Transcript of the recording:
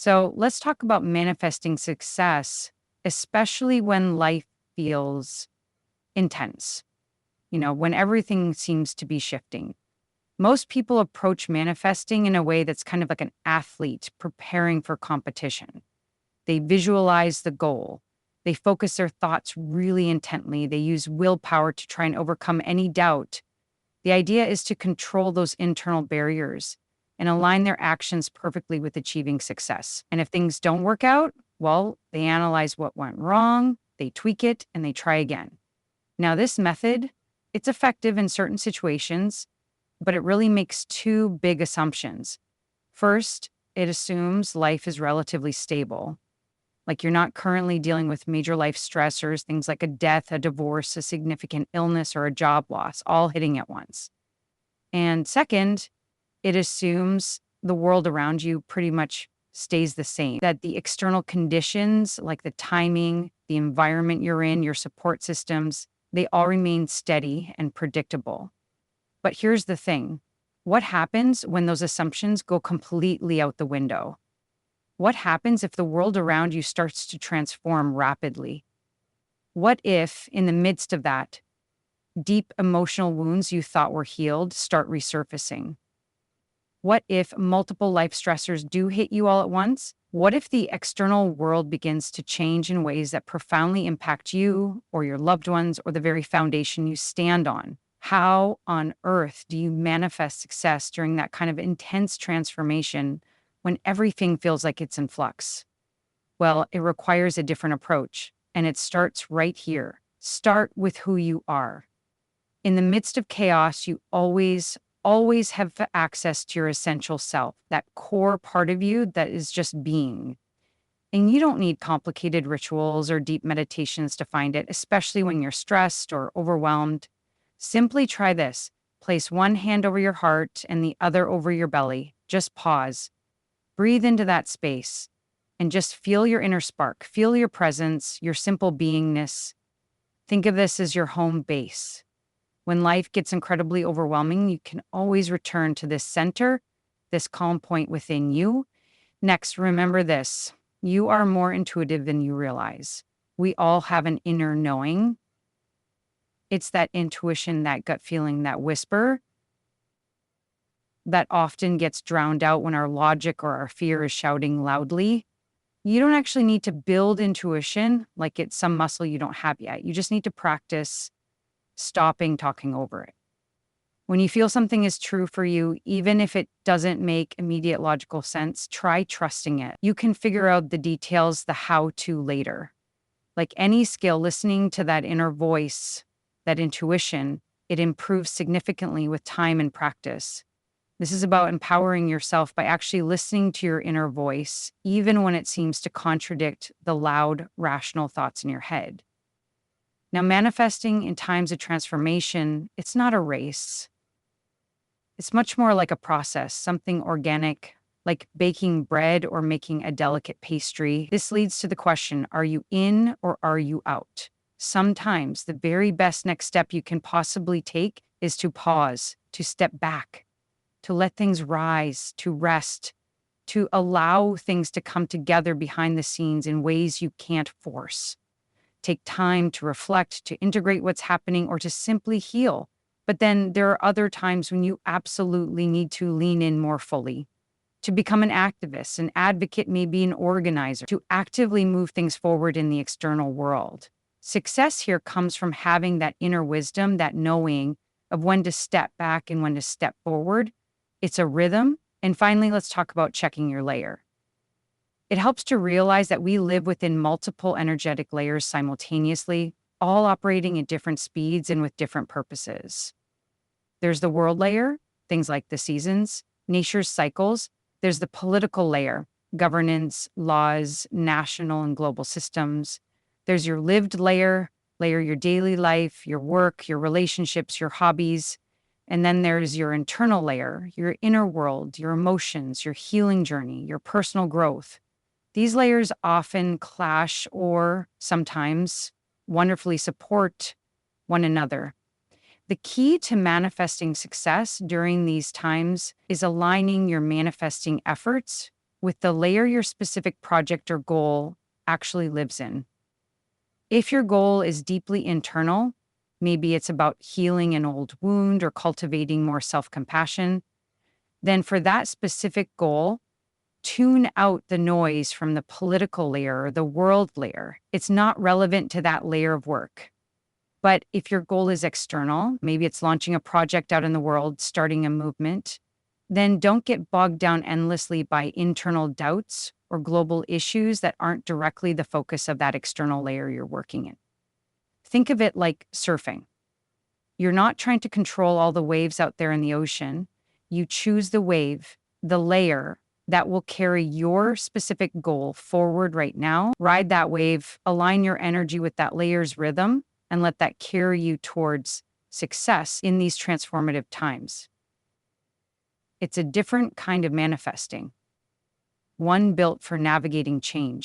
So let's talk about manifesting success, especially when life feels intense, when everything seems to be shifting. Most people approach manifesting in a way that's kind of like an athlete preparing for competition. They visualize the goal. They focus their thoughts really intently. They use willpower to try and overcome any doubt. The idea is to control those internal barriers and align their actions perfectly with achieving success. And if things don't work out, well, they analyze what went wrong, they tweak it, and they try again. Now, this method, it's effective in certain situations, but it really makes two big assumptions. First, it assumes life is relatively stable. Like you're not currently dealing with major life stressors, things like a death, a divorce, a significant illness, or a job loss, all hitting at once. And second, it assumes the world around you pretty much stays the same, that the external conditions, like the timing, the environment you're in, your support systems, they all remain steady and predictable. But here's the thing. What happens when those assumptions go completely out the window? What happens if the world around you starts to transform rapidly? What if, in the midst of that, deep emotional wounds you thought were healed start resurfacing? What if multiple life stressors do hit you all at once? What if the external world begins to change in ways that profoundly impact you or your loved ones or the very foundation you stand on? How on earth do you manifest success during that kind of intense transformation when everything feels like it's in flux? Well, it requires a different approach, and it starts right here. Start with who you are. In the midst of chaos, you always have access to your essential self, that core part of you that is just being. And you don't need complicated rituals or deep meditations to find it, especially when you're stressed or overwhelmed. Simply try this. Place one hand over your heart and the other over your belly. Just pause. Breathe into that space and just feel your inner spark. Feel your presence, your simple beingness. Think of this as your home base. When life gets incredibly overwhelming, you can always return to this center, this calm point within you. Next, remember this. You are more intuitive than you realize. We all have an inner knowing. It's that intuition, that gut feeling, that whisper that often gets drowned out when our logic or our fear is shouting loudly. You don't actually need to build intuition like it's some muscle you don't have yet. You just need to practice stopping talking over it. When you feel something is true for you, even if it doesn't make immediate logical sense, try trusting it. You can figure out the details, the how to later. Like any skill, listening to that inner voice, that intuition, it improves significantly with time and practice. This is about empowering yourself by actually listening to your inner voice, even when it seems to contradict the loud, rational thoughts in your head. Now, manifesting in times of transformation, it's not a race. It's much more like a process, something organic, like baking bread or making a delicate pastry. This leads to the question, are you in or are you out? Sometimes the very best next step you can possibly take is to pause, to step back, to let things rise, to rest, to allow things to come together behind the scenes in ways you can't force. Take time to reflect, to integrate what's happening, or to simply heal. But then there are other times when you absolutely need to lean in more fully. To become an activist, an advocate, maybe an organizer, to actively move things forward in the external world. Success here comes from having that inner wisdom, that knowing of when to step back and when to step forward. It's a rhythm. And finally, let's talk about checking your layer. It helps to realize that we live within multiple energetic layers simultaneously, all operating at different speeds and with different purposes. There's the world layer, things like the seasons, nature's cycles. There's the political layer, governance, laws, national and global systems. There's your lived layer, your daily life, your work, your relationships, your hobbies. And then there's your internal layer, your inner world, your emotions, your healing journey, your personal growth. These layers often clash or sometimes wonderfully support one another. The key to manifesting success during these times is aligning your manifesting efforts with the layer your specific project or goal actually lives in. If your goal is deeply internal, maybe it's about healing an old wound or cultivating more self compassion, then for that specific goal, tune out the noise from the political layer or the world layer. It's not relevant to that layer of work. But if your goal is external, maybe it's launching a project out in the world, starting a movement, then don't get bogged down endlessly by internal doubts or global issues that aren't directly the focus of that external layer you're working in. Think of it like surfing. You're not trying to control all the waves out there in the ocean. You choose the wave, the layer that will carry your specific goal forward right now. Ride that wave, align your energy with that layer's rhythm, and let that carry you towards success in these transformative times. It's a different kind of manifesting, one built for navigating change.